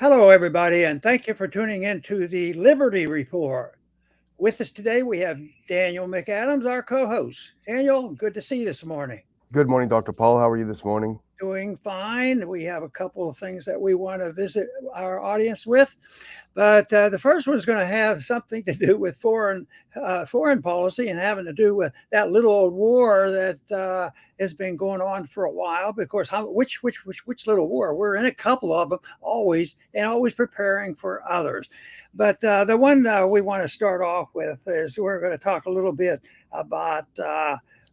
Hello, everybody, and thank you for tuning in to the Liberty Report. With us today, we have Daniel McAdams, our co host. Daniel, good to see you this morning. Good morning, Dr. Paul. How are you this morning? Doing fine. We have a couple of things that we want to visit our audience with, but the first one is going to have something to do with foreign policy and having to do with that little old war that has been going on for a while. But of course, which little war? We're in a couple of them always, and always preparing for others. But the one we want to start off with is we're going to talk a little bit about.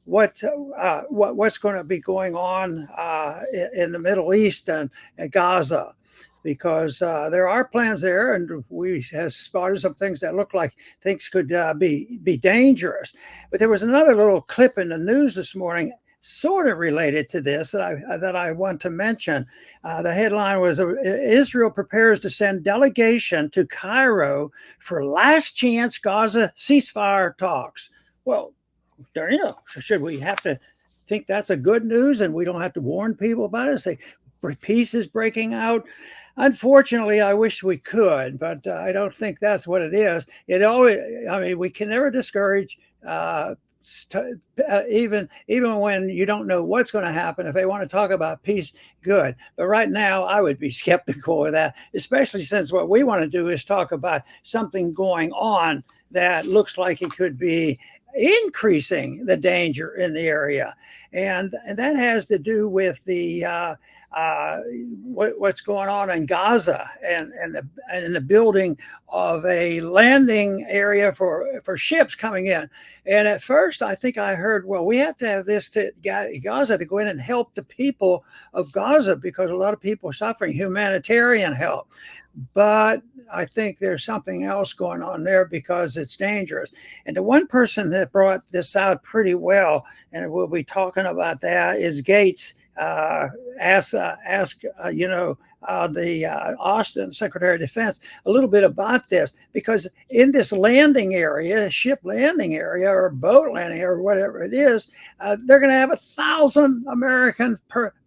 What's going to be going on in the Middle East and Gaza, because there are plans there, and we have spotted some things that look like things could be dangerous. But there was another little clip in the news this morning, sort of related to this, that I want to mention. The headline was Israel prepares to send delegation to Cairo for last chance Gaza ceasefire talks. Well, there you go. So should we have to think that's a good news and we don't have to warn people about it? Say peace is breaking out. Unfortunately, I wish we could, but I don't think that's what it is. It always, I mean, we can never discourage. Even when you don't know what's going to happen, if they want to talk about peace, good. But right now, I would be skeptical of that, especially since what we want to do is talk about something going on that looks like it could be increasing the danger in the area, and that has to do with what's going on in Gaza and the building of a landing area for ships coming in. And at first, I think I heard, well, we have to have this to Gaza to go in and help the people of Gaza because a lot of people are suffering, humanitarian help. But I think there's something else going on there because it's dangerous. And the one person that brought this out pretty well, and we'll be talking about that, is Gaetz. The Austin Secretary of Defense a little bit about this, because in this landing area, ship landing area or boat landing area or whatever it is, they're going to have 1,000 American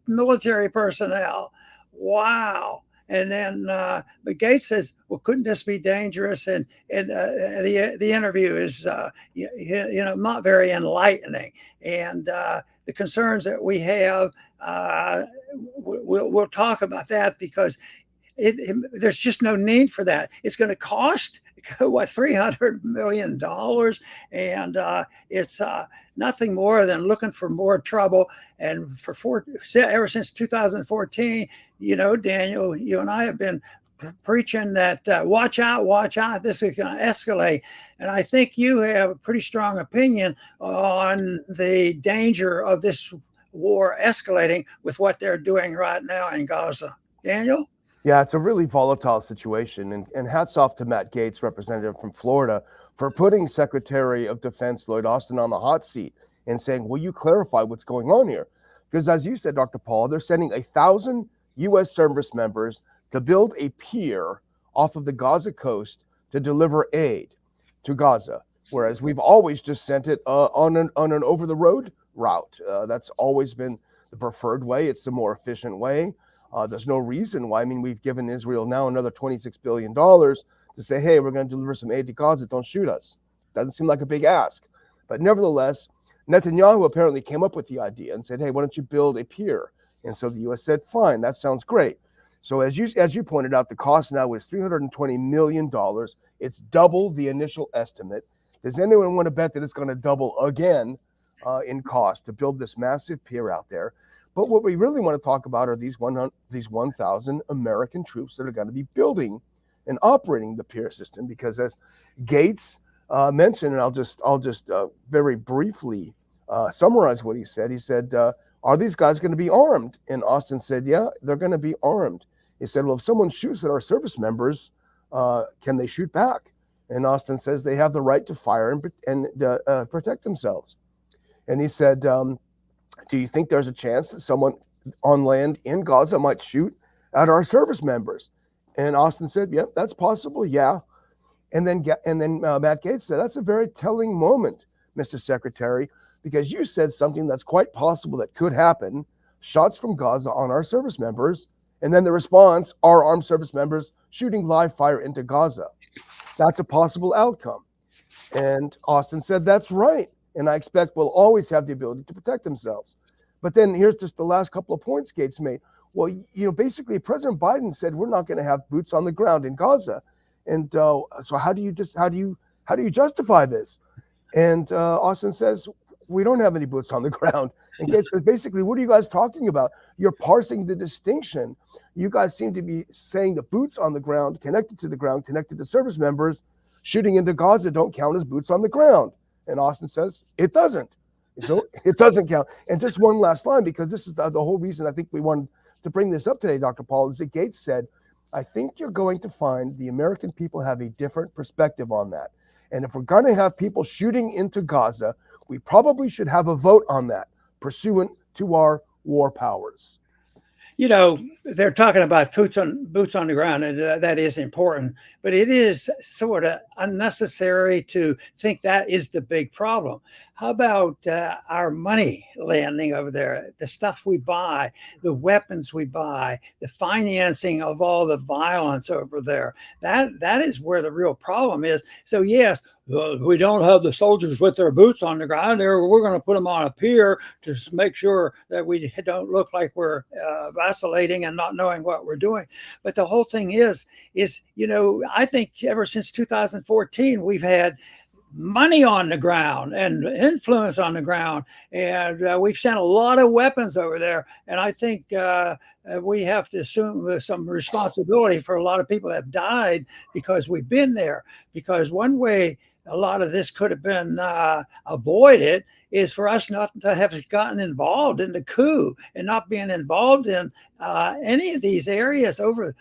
military personnel. Wow. And then, but Gaetz says, "Well, couldn't this be dangerous?" And the interview is, not very enlightening. And the concerns that we have, we'll talk about that because there's just no need for that. It's going to cost what $300 million, and it's nothing more than looking for more trouble. And ever since 2014, Daniel, you and I have been preaching that watch out, this is going to escalate. And I think you have a pretty strong opinion on the danger of this war escalating with what they're doing right now in Gaza. Daniel? Yeah, it's a really volatile situation. And hats off to Matt Gaetz, representative from Florida, for putting Secretary of Defense Lloyd Austin on the hot seat and saying, will you clarify what's going on here? Because as you said, Dr. Paul, they're sending 1,000 U.S. service members to build a pier off of the Gaza coast to deliver aid to Gaza, whereas we've always just sent it on an over-the-road route. That's always been the preferred way. It's the more efficient way. There's no reason why. I mean, we've given Israel now another $26 billion to say, hey, we're going to deliver some aid to Gaza. Don't shoot us. Doesn't seem like a big ask. But nevertheless, Netanyahu apparently came up with the idea and said, hey, why don't you build a pier? And so the U.S. said, fine, that sounds great. So as you pointed out, the cost now is $320 million. It's double the initial estimate. Does anyone want to bet that it's going to double again in cost to build this massive pier out there? But what we really want to talk about are these 1,000 American troops that are going to be building and operating the pier system. Because as Gaetz mentioned, and I'll just very briefly summarize what he said. He said, are these guys going to be armed? And Austin said, yeah, they're going to be armed. He said, well, if someone shoots at our service members, can they shoot back? And Austin says they have the right to fire and protect themselves. And he said, do you think there's a chance that someone on land in Gaza might shoot at our service members? And Austin said, yep, that's possible, yeah. And then Matt Gaetz said, that's a very telling moment, Mr. Secretary, because you said something that's quite possible that could happen, shots from Gaza on our service members, And then the response are armed service members shooting live fire into Gaza. That's a possible outcome. And Austin said, that's right. And I expect we'll always have the ability to protect themselves. But then here's just the last couple of points Gaetz made. Well, basically President Biden said we're not going to have boots on the ground in Gaza. And so how do you justify this? And Austin says, we don't have any boots on the ground. And Gaetz says, basically, what are you guys talking about? You're parsing the distinction. You guys seem to be saying the boots on the ground, connected to service members, shooting into Gaza don't count as boots on the ground. And Austin says, it doesn't. So it doesn't count. And just one last line, because this is the whole reason I think we wanted to bring this up today, Dr. Paul, is that Gaetz said, I think you're going to find the American people have a different perspective on that. And if we're going to have people shooting into Gaza, we probably should have a vote on that, pursuant to our war powers. They're talking about boots on the ground, and that is important. But it is sort of unnecessary to think that is the big problem. How about our money landing over there, the stuff we buy, the weapons we buy, the financing of all the violence over there? That is where the real problem is. So yes, we don't have the soldiers with their boots on the ground. We're going to put them on a pier to make sure that we don't look like we're vacillating and not knowing what we're doing. But the whole thing is, I think ever since 2014, we've had money on the ground and influence on the ground, and we've sent a lot of weapons over there. And I think we have to assume some responsibility for a lot of people that have died because we've been there. Because one way a lot of this could have been avoided is for us not to have gotten involved in the coup and not being involved in any of these areas over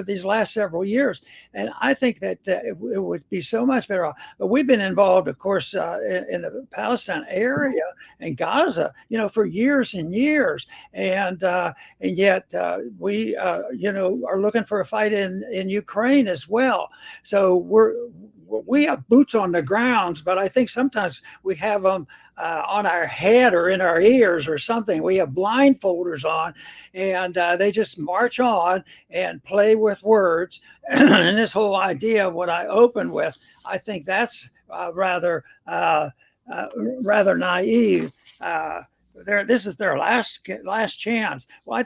these last several years. And I think that it would be so much better off. But we've been involved, of course, in the Palestine area and Gaza, for years and years. And yet we, are looking for a fight in Ukraine as well. So we have boots on the grounds, but I think sometimes we have them on our head or in our ears or something. We have blindfolders on, and they just march on and play with words. And this whole idea of what I opened with, I think that's rather naive. This is their last chance. Well,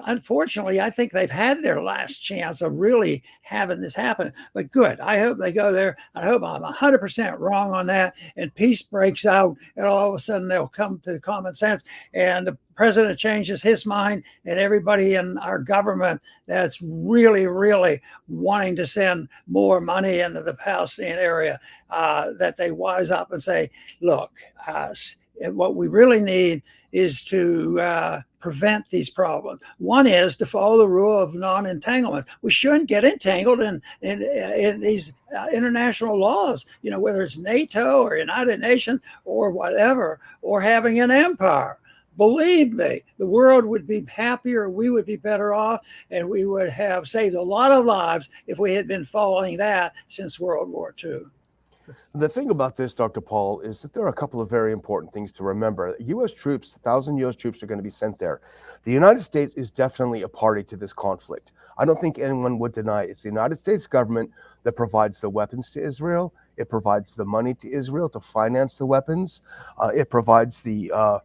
unfortunately, I think they've had their last chance of really having this happen. But good, I hope they go there. I hope I'm 100% wrong on that, and peace breaks out, and all of a sudden they'll come to common sense, and the president changes his mind, and everybody in our government that's really, really wanting to send more money into the Palestinian area, that they wise up and say, look, what we really need is to prevent these problems. One is to follow the rule of non-entanglement. We shouldn't get entangled in these international laws, whether it's NATO or United Nations or whatever, or having an empire. Believe me, the world would be happier, we would be better off, and we would have saved a lot of lives if we had been following that since World War II. The thing about this, Dr. Paul, is that there are a couple of very important things to remember. U.S. troops, 1,000 U.S. troops are going to be sent there. The United States is definitely a party to this conflict. I don't think anyone would deny it. It's the United States government that provides the weapons to Israel. It provides the money to Israel to finance the weapons. It provides the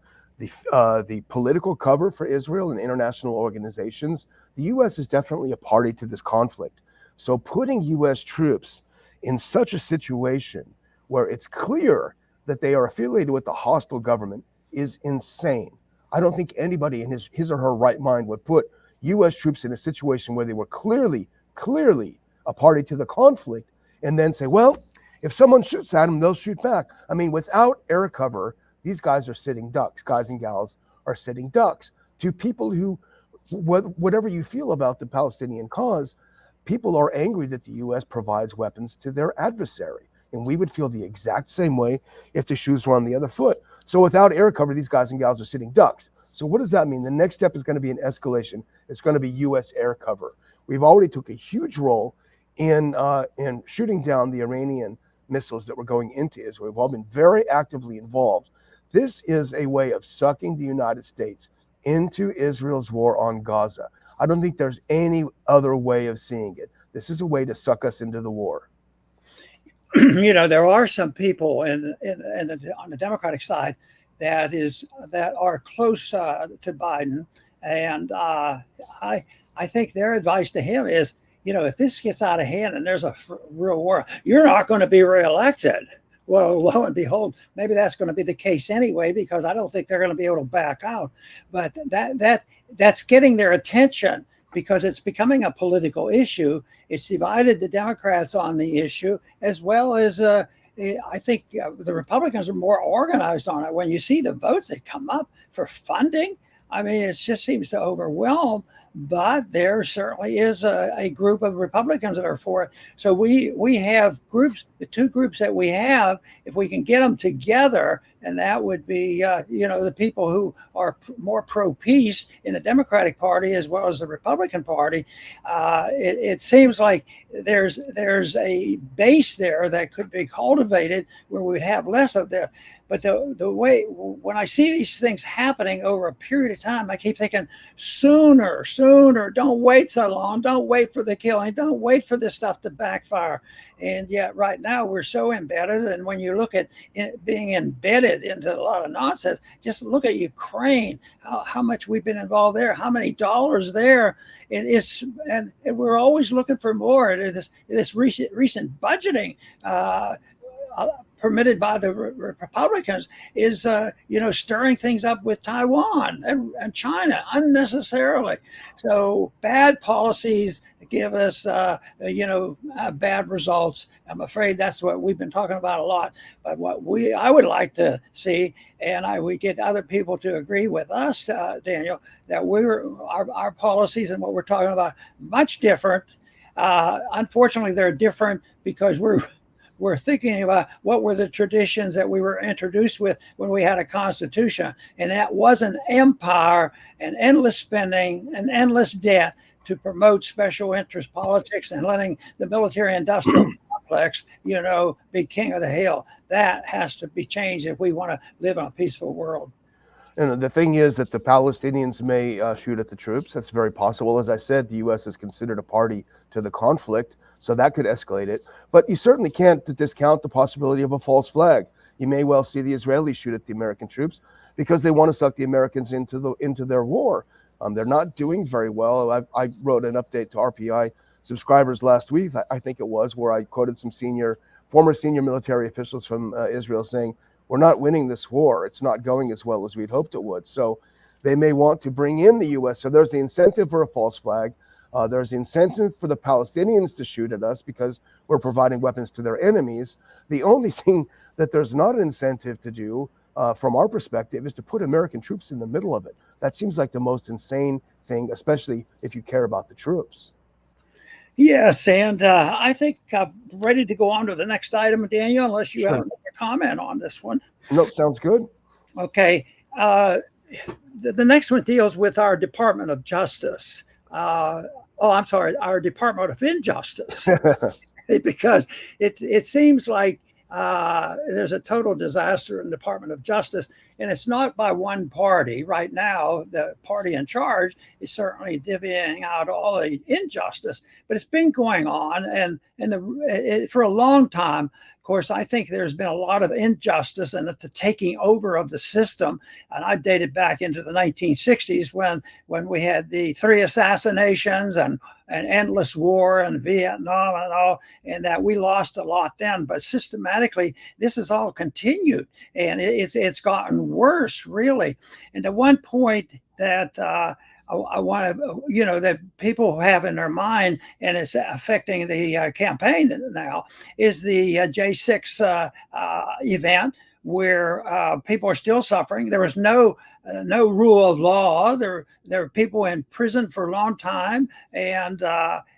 political cover for Israel and international organizations. The U.S. is definitely a party to this conflict. So putting U.S. troops in such a situation where it's clear that they are affiliated with the hostile government is insane. I don't think anybody in his or her right mind would put U.S. troops in a situation where they were clearly a party to the conflict and then say, well, if someone shoots at them, they'll shoot back. I mean, without air cover, these guys are sitting ducks. Guys and gals are sitting ducks. To people who, whatever you feel about the Palestinian cause, people are angry that the U.S. provides weapons to their adversary. And we would feel the exact same way if the shoes were on the other foot. So without air cover, these guys and gals are sitting ducks. So what does that mean? The next step is going to be an escalation. It's going to be U.S. air cover. We've already took a huge role in shooting down the Iranian missiles that were going into Israel. We've all been very actively involved. This is a way of sucking the United States into Israel's war on Gaza. I don't think there's any other way of seeing it. This is a way to suck us into the war. There are some people on the Democratic side that are close to Biden, and I think their advice to him is, if this gets out of hand and there's a real war, you're not going to be reelected. Well, lo and behold, maybe that's going to be the case anyway, because I don't think they're going to be able to back out. But that's getting their attention, because it's becoming a political issue. It's divided the Democrats on the issue, as well as I think the Republicans are more organized on it. When you see the votes that come up for funding, I mean, it just seems to overwhelm. But there certainly is a group of Republicans that are for it. So we have groups, the two groups that we have, if we can get them together, and that would be, the people who are more pro-peace in the Democratic Party as well as the Republican Party. It seems like there's a base there that could be cultivated where we'd have less of the. But the way, when I see these things happening over a period of time, I keep thinking sooner. Don't wait so long. Don't wait for the killing. Don't wait for this stuff to backfire. And yet right now we're so embedded. And when you look at it being embedded into a lot of nonsense, just look at Ukraine, how much we've been involved there, how many dollars there. And we're always looking for more. This recent budgeting, permitted by the Republicans is, stirring things up with Taiwan and China unnecessarily. So bad policies give us, bad results. I'm afraid that's what we've been talking about a lot. But what I would like to see, and we get other people to agree with us, Daniel, that our policies and what we're talking about much different. Unfortunately, they're different because we're thinking about what were the traditions that we were introduced with when we had a constitution. And that was an empire and endless spending and endless debt to promote special interest politics and letting the military industrial complex, be king of the hill. That has to be changed if we want to live in a peaceful world. And the thing is that the Palestinians may shoot at the troops. That's very possible. As I said, the U.S. is considered a party to the conflict, so that could escalate it. But you certainly can't discount the possibility of a false flag. You may well see the Israelis shoot at the American troops because they want to suck the Americans into their war. They're not doing very well. I wrote an update to RPI subscribers last week, I think it was, where I quoted some former senior military officials from Israel saying, we're not winning this war. It's not going as well as we'd hoped it would. So they may want to bring in the U.S. So there's the incentive for a false flag. There's the incentive for the Palestinians to shoot at us because we're providing weapons to their enemies. The only thing that there's not an incentive to do from our perspective is to put American troops in the middle of it. That seems like the most insane thing, especially if you care about the troops. Yes, and I think I'm ready to go on to the next item, Daniel, unless you have another comment on this one. Nope, sounds good. Okay. The next one deals with our Department of Justice. Our Department of Injustice, because it seems like there's a total disaster in the Department of Justice, and it's not by one party. Right now, the party in charge is certainly divvying out all the injustice, but it's been going on and for a long time. Of course, I think there's been a lot of injustice and the taking over of the system. And I dated back into the 1960s when we had the 3 assassinations and an endless war in Vietnam and all, and that we lost a lot then. But systematically, this has all continued, and it's gotten worse, really. And to one point that I want to, that people have in their mind, and it's affecting the campaign now, is the J6 event where people are still suffering. There was no rule of law. There are people in prison for a long time, and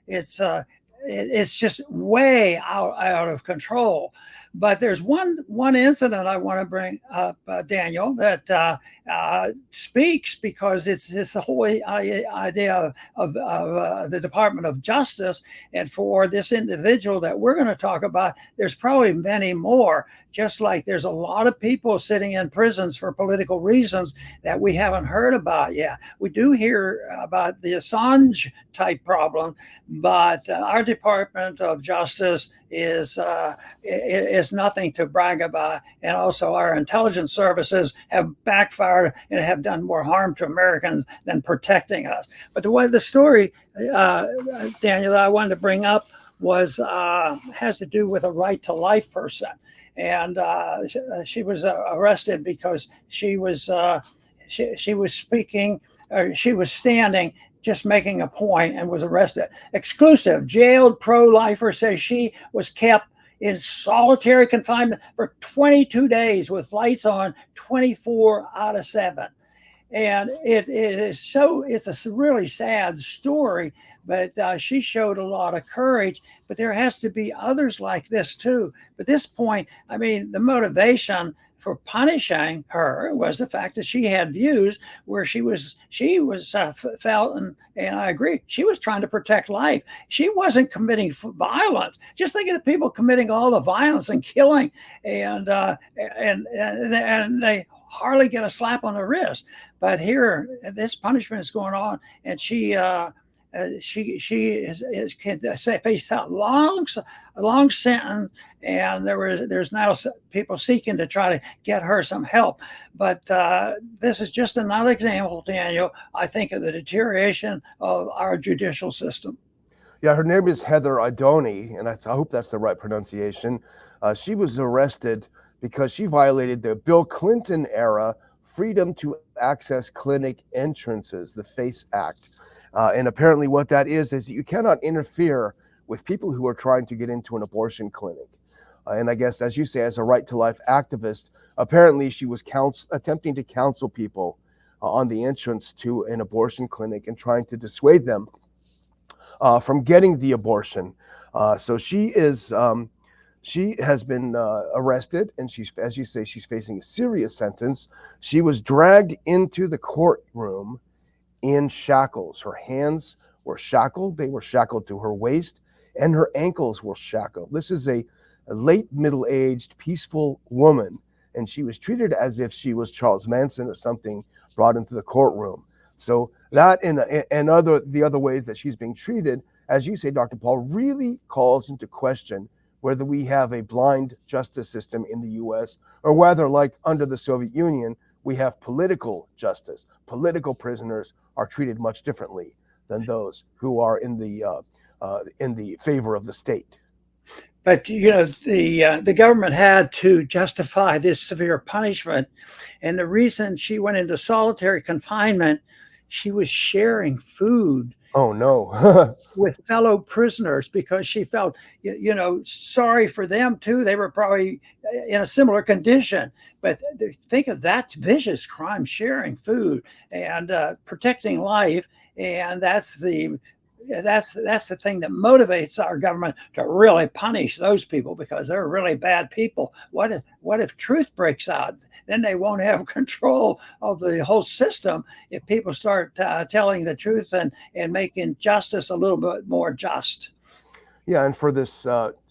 it's just way out of control. But there's one incident I want to bring up, Daniel, that speaks, because it's the whole idea of the Department of Justice. And for this individual that we're going to talk about, there's probably many more. Just like there's a lot of people sitting in prisons for political reasons that we haven't heard about yet. We do hear about the Assange type problem, but our Department of Justice is nothing to brag about. And also our intelligence services have backfired and have done more harm to Americans than protecting us. But the story, Daniel, that I wanted to bring up was has to do with a right to life person. And she was arrested because she was speaking, or she was standing just making a point, and was arrested. Exclusive. Jailed pro-lifer says she was kept in solitary confinement for 22 days with lights on 24 out of 7. And it's a really sad story, but she showed a lot of courage. But there has to be others like this too. But at this point, I mean, the motivation for punishing her was the fact that she had views where she felt, and I agree, she was trying to protect life. She wasn't committing violence. Just think of the people committing all the violence and killing, and they hardly get a slap on the wrist. But here, this punishment is going on, and she can face a long sentence, and there's now people seeking to try to get her some help. But this is just another example, Daniel, I think, of the deterioration of our judicial system. Yeah, her name is Heather Adoni, and I hope that's the right pronunciation. She was arrested because she violated the Bill Clinton era Freedom to Access Clinic Entrances, the FACE Act. And apparently what that is that you cannot interfere with people who are trying to get into an abortion clinic. And I guess, as you say, as a right to life activist, apparently she was attempting to counsel people on the entrance to an abortion clinic and trying to dissuade them from getting the abortion. So she has been arrested, and she's, as you say, she's facing a serious sentence. She was dragged into the courtroom in shackles. Her hands were shackled. They were shackled to her waist, and her ankles were shackled. This is a late middle-aged, peaceful woman, and she was treated as if she was Charles Manson or something, brought into the courtroom. So that and the other ways that she's being treated, as you say, Dr. Paul, really calls into question whether we have a blind justice system in the U.S. or whether, like under the Soviet Union, we have political justice. Political prisoners are treated much differently than those who are in the favor of the state. But you know, the government had to justify this severe punishment, and the reason she went into solitary confinement, she was sharing food. Oh no. With fellow prisoners, because she felt, sorry for them too. They were probably in a similar condition. But think of that vicious crime: sharing food and protecting life. And that's the thing that motivates our government to really punish those people, because they're really bad people. What if truth breaks out? Then they won't have control of the whole system if people start telling the truth and making justice a little bit more just. Yeah, and for this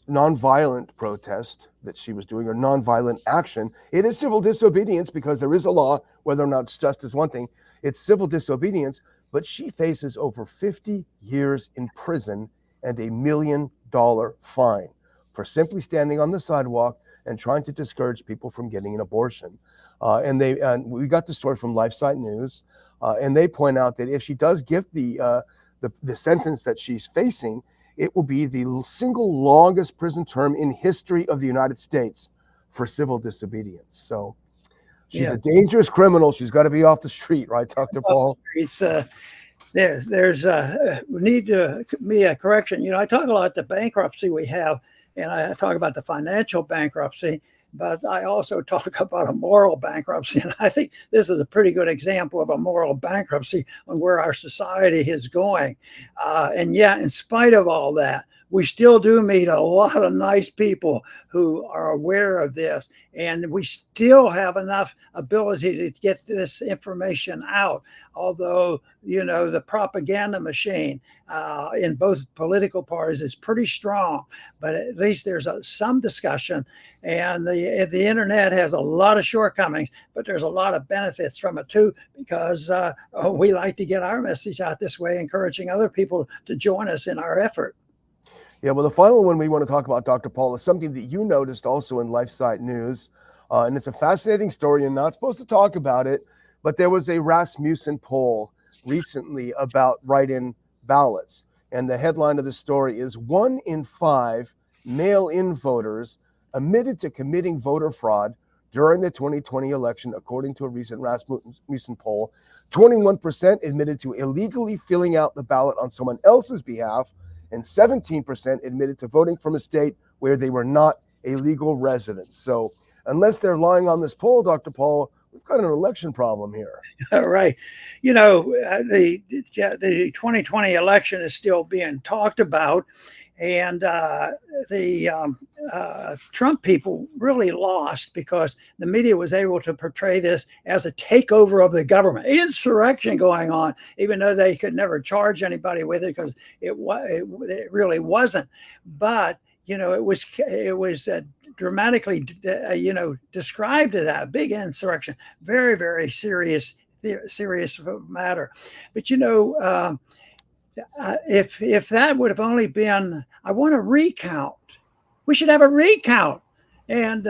nonviolent protest that she was doing, or nonviolent action, it is civil disobedience, because there is a law. Whether or not it's just is one thing. It's civil disobedience. But she faces over 50 years in prison and $1 million fine for simply standing on the sidewalk and trying to discourage people from getting an abortion. And we got the story from LifeSite News, and they point out that if she does get the sentence that she's facing, it will be the single longest prison term in history of the United States for civil disobedience. So she's a dangerous criminal. She's got to be off the street, right, Dr. Paul? It's there's need to be a correction. I talk a lot about the bankruptcy we have, and I talk about the financial bankruptcy, but I also talk about a moral bankruptcy. And I think this is a pretty good example of a moral bankruptcy on where our society is going. And yet, in spite of all that, we still do meet a lot of nice people who are aware of this, and we still have enough ability to get this information out. Although, the propaganda machine in both political parties is pretty strong, but at least there's some discussion. And the internet has a lot of shortcomings, but there's a lot of benefits from it too, because we like to get our message out this way, encouraging other people to join us in our effort. Yeah, well, the final one we want to talk about, Dr. Paul, is something that you noticed also in LifeSite News. And it's a fascinating story. You're not supposed to talk about it, but there was a Rasmussen poll recently about write-in ballots. And the headline of the story is 1 in 5 mail-in voters admitted to committing voter fraud during the 2020 election, according to a recent Rasmussen poll. 21% admitted to illegally filling out the ballot on someone else's behalf, and 17% admitted to voting from a state where they were not a legal resident. So unless they're lying on this poll, Dr. Paul, we've got an election problem here. Right. The 2020 election is still being talked about. And the Trump people really lost because the media was able to portray this as a takeover of the government, insurrection going on, even though they could never charge anybody with it because it really wasn't. But it was dramatically described as a big insurrection, very, very serious matter. But if that would have only been, I want a recount. We should have a recount, and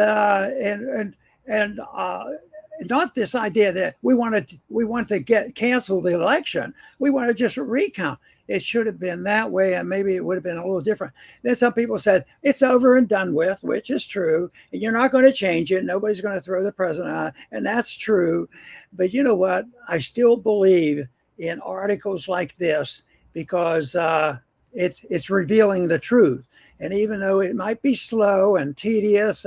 not this idea that we want to cancel the election. We want to just recount. It should have been that way, and maybe it would have been a little different. Then some people said it's over and done with, which is true, and you're not going to change it. Nobody's going to throw the president out, and that's true. But you know what? I still believe in articles like this, because it's revealing the truth. And even though it might be slow and tedious,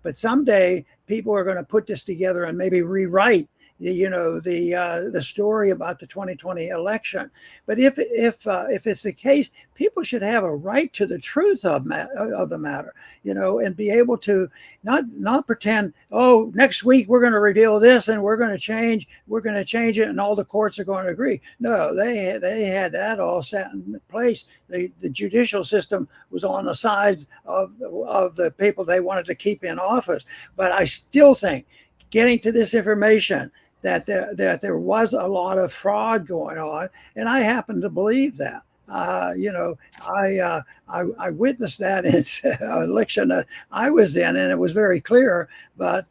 but someday people are going to put this together and maybe rewrite the story about the 2020 election. But if it's the case, people should have a right to the truth of the matter, and be able to not pretend, oh, next week we're going to reveal this and we're going to change it and all the courts are going to agree. No, they had that all set in place. The judicial system was on the sides of the people they wanted to keep in office. But I still think getting to this information that there was a lot of fraud going on, and I happen to believe that. I witnessed that in election that I was in, and it was very clear. But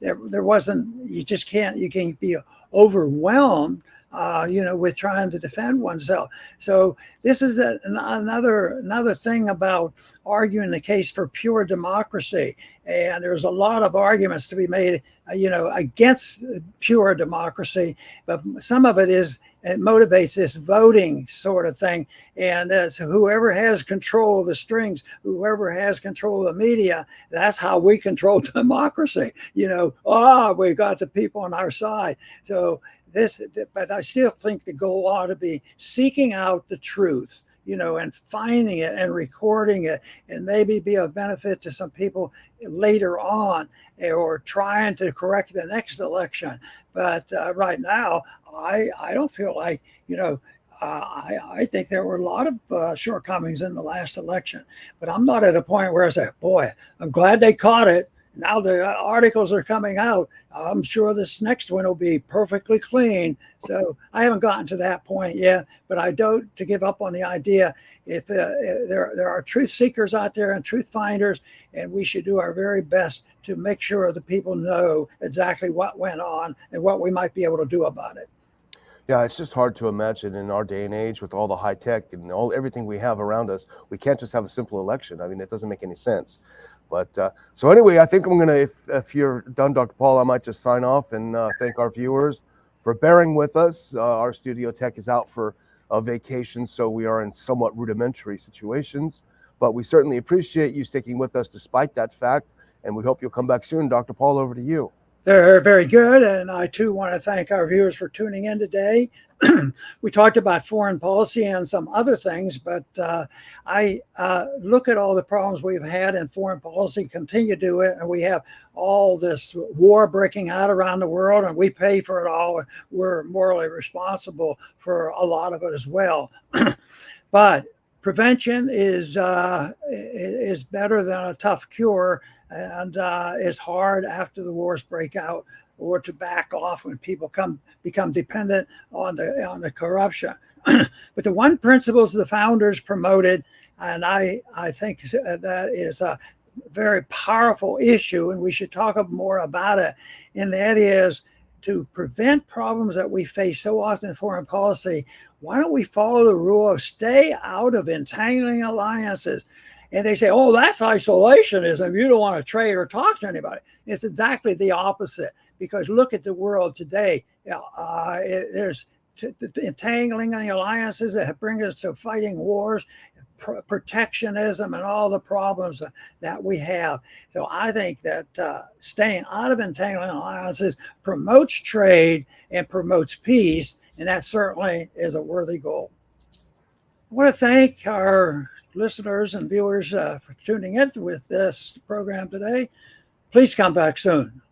there wasn't. You can't be overwhelmed, with trying to defend oneself. So this is another thing about arguing the case for pure democracy. And there's a lot of arguments to be made, against pure democracy, but some of it motivates this voting sort of thing. And so whoever has control of the strings, whoever has control of the media, that's how we control democracy. We've got the people on our side. So but I still think the goal ought to be seeking out the truth, and finding it and recording it, and maybe be of benefit to some people later on, or trying to correct the next election. But right now, I don't feel like, I think there were a lot of shortcomings in the last election, but I'm not at a point where I say, boy, I'm glad they caught it. Now the articles are coming out. I'm sure this next one will be perfectly clean. So I haven't gotten to that point yet, but I don't to give up on the idea. If there are truth seekers out there and truth finders, and we should do our very best to make sure the people know exactly what went on and what we might be able to do about it. Yeah, it's just hard to imagine in our day and age with all the high tech and everything we have around us. We can't just have a simple election. I mean, it doesn't make any sense. But so anyway, I think I'm going to, if you're done, Dr. Paul, I might just sign off and thank our viewers for bearing with us. Our studio tech is out for a vacation, so we are in somewhat rudimentary situations. But we certainly appreciate you sticking with us despite that fact, and we hope you'll come back soon. Dr. Paul, over to you. They're very good, and I too want to thank our viewers for tuning in today. We talked about foreign policy and some other things, but I look at all the problems we've had in foreign policy, continue to do it, and we have all this war breaking out around the world, and we pay for it all. We're morally responsible for a lot of it as well. But prevention is better than a tough cure, and it's hard after the wars break out or to back off when people become dependent on the corruption. But the one principles the founders promoted, and I think that is a very powerful issue, and we should talk more about it. And that is to prevent problems that we face so often in foreign policy. Why don't we follow the rule of stay out of entangling alliances? And they say, oh, that's isolationism. You don't want to trade or talk to anybody. It's exactly the opposite, because look at the world today. There's entangling in the alliances that bring us to fighting wars, protectionism, and all the problems that we have. So I think that staying out of entangling alliances promotes trade and promotes peace, and that certainly is a worthy goal. I want to thank our listeners and viewers for tuning in with this program today. Please come back soon.